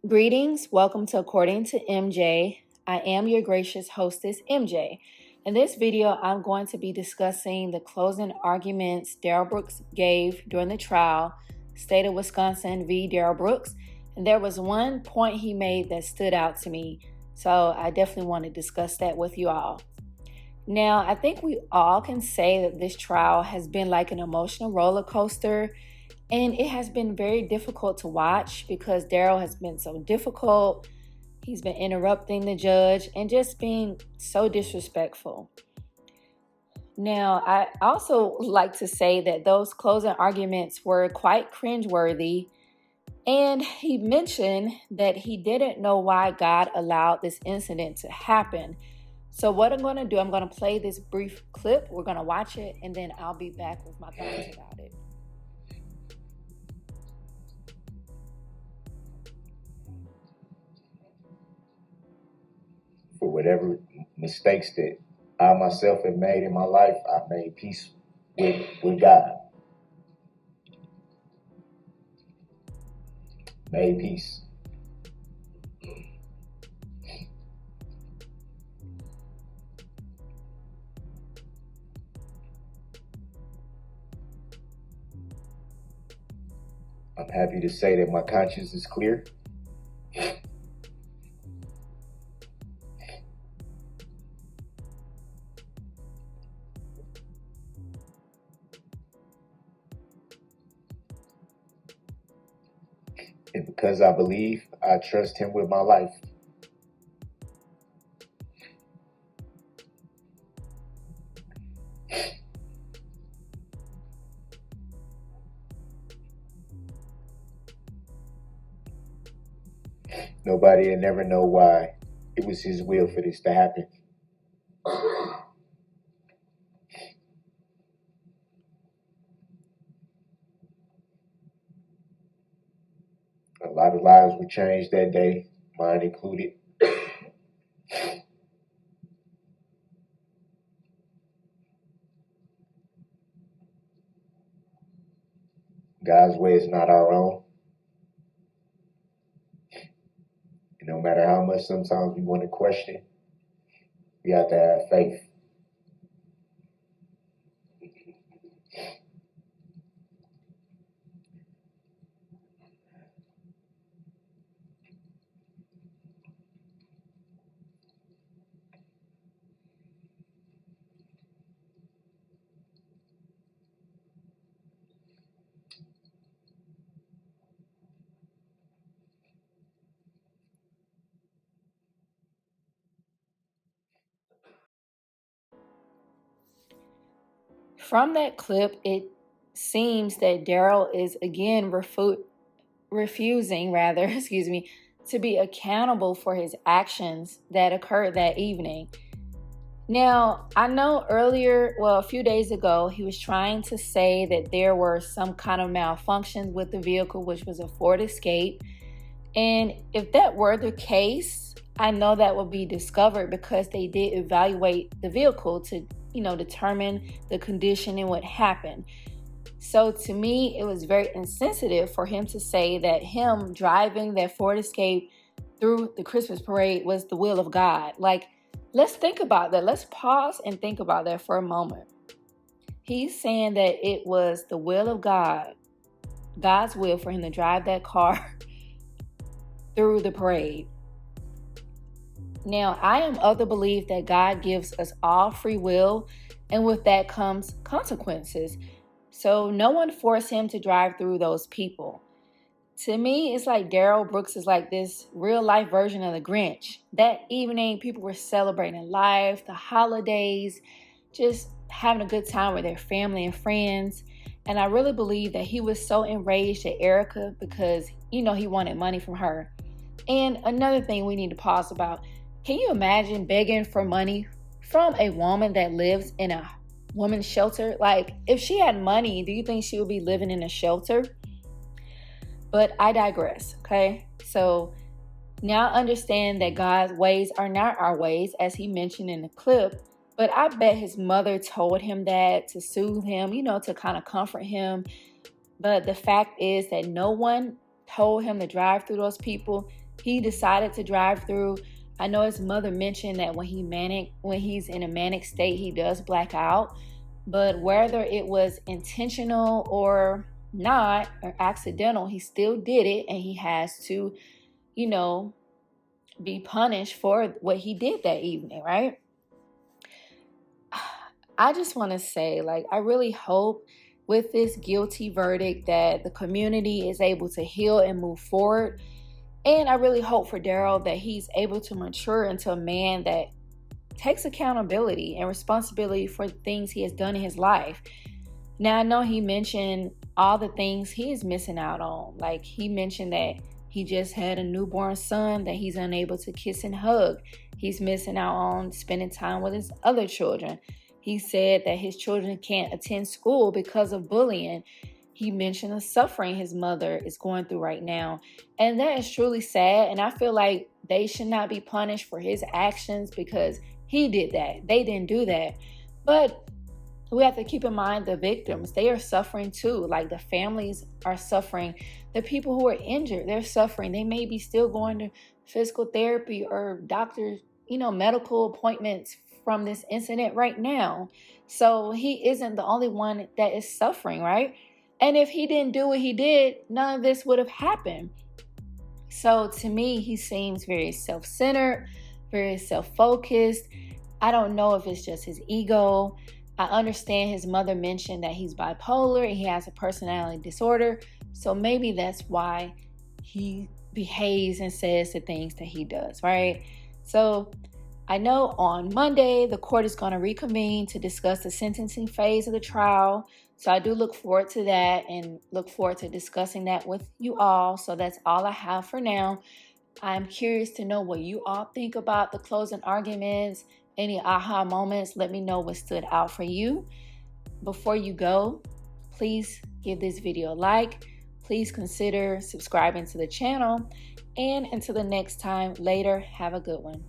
Greetings, welcome to According to MJ. I am your gracious hostess, MJ. In this video, I'm going to be discussing the closing arguments Darrell Brooks gave during the trial, State of Wisconsin v. Darrell Brooks. And there was one point he made that stood out to me, so I definitely want to discuss that with you all. Now, I think we all can say that this trial has been like an emotional roller coaster. And it has been very difficult to watch because Darrell has been so difficult. He's been interrupting the judge and just being so disrespectful. Now, I also like to say that those closing arguments were quite cringeworthy. And he mentioned that he didn't know why God allowed this incident to happen. So what I'm going to do, I'm going to play this brief clip. We're going to watch it, and then I'll be back with my thoughts about it. For whatever mistakes that I myself have made in my life, I made peace with God. Made peace. I'm happy to say that my conscience is clear. And because I believe, I trust Him with my life. Nobody will never know why it was His will for this to happen. A lot of lives were changed that day, mine included. God's way is not our own. And no matter how much sometimes we want to question, we have to have faith. From that clip, it seems that Darrell is again refusing, to be accountable for his actions that occurred that evening. Now, I know a few days ago, he was trying to say that there were some kind of malfunctions with the vehicle, which was a Ford Escape. And if that were the case, I know that would be discovered because they did evaluate the vehicle to, determine the condition and what happened. So to me, it was very insensitive for him to say that him driving that Ford Escape through the Christmas parade was the will of God. Like, let's think about that. Let's pause and think about that for a moment. He's saying that it was the will of God, God's will for him to drive that car through the parade. Now, I am of the belief that God gives us all free will, and with that comes consequences. So no one forced him to drive through those people. To me, it's like Darrell Brooks is like this real life version of the Grinch. That evening, people were celebrating life, the holidays, just having a good time with their family and friends. And I really believe that he was so enraged at Erica because, he wanted money from her. And another thing we need to pause about, can you imagine begging for money from a woman that lives in a women's shelter? Like, if she had money, do you think she would be living in a shelter? But I digress, okay? So now understand that God's ways are not our ways, as he mentioned in the clip. But I bet his mother told him that to soothe him, to kind of comfort him. But the fact is that no one told him to drive through those people. he decided to drive through. I know his mother mentioned that when he's in a manic state, he does black out. But whether it was intentional or not, or accidental, he still did it, and he has to, be punished for what he did that evening, right? I just want to say, I really hope with this guilty verdict that the community is able to heal and move forward. And I really hope for Darrell that he's able to mature into a man that takes accountability and responsibility for the things he has done in his life. Now, I know he mentioned all the things he is missing out on. Like, he mentioned that he just had a newborn son that he's unable to kiss and hug. He's missing out on spending time with his other children. He said that his children can't attend school because of bullying. He mentioned the suffering his mother is going through right now. And that is truly sad. And I feel like they should not be punished for his actions because he did that. They didn't do that. But we have to keep in mind the victims. They are suffering too. Like, the families are suffering. The people who are injured, they're suffering. They may be still going to physical therapy or doctors, medical appointments from this incident right now. So he isn't the only one that is suffering, right? And if he didn't do what he did, none of this would have happened. So to me, he seems very self-centered, very self-focused. I don't know if it's just his ego. I understand his mother mentioned that he's bipolar and he has a personality disorder. So maybe that's why he behaves and says the things that he does, right? So I know on Monday, the court is going to reconvene to discuss the sentencing phase of the trial. So I do look forward to that and look forward to discussing that with you all. So that's all I have for now. I'm curious to know what you all think about the closing arguments. Any aha moments, let me know what stood out for you. Before you go, please give this video a like. Please consider subscribing to the channel. And until the next time, later, have a good one.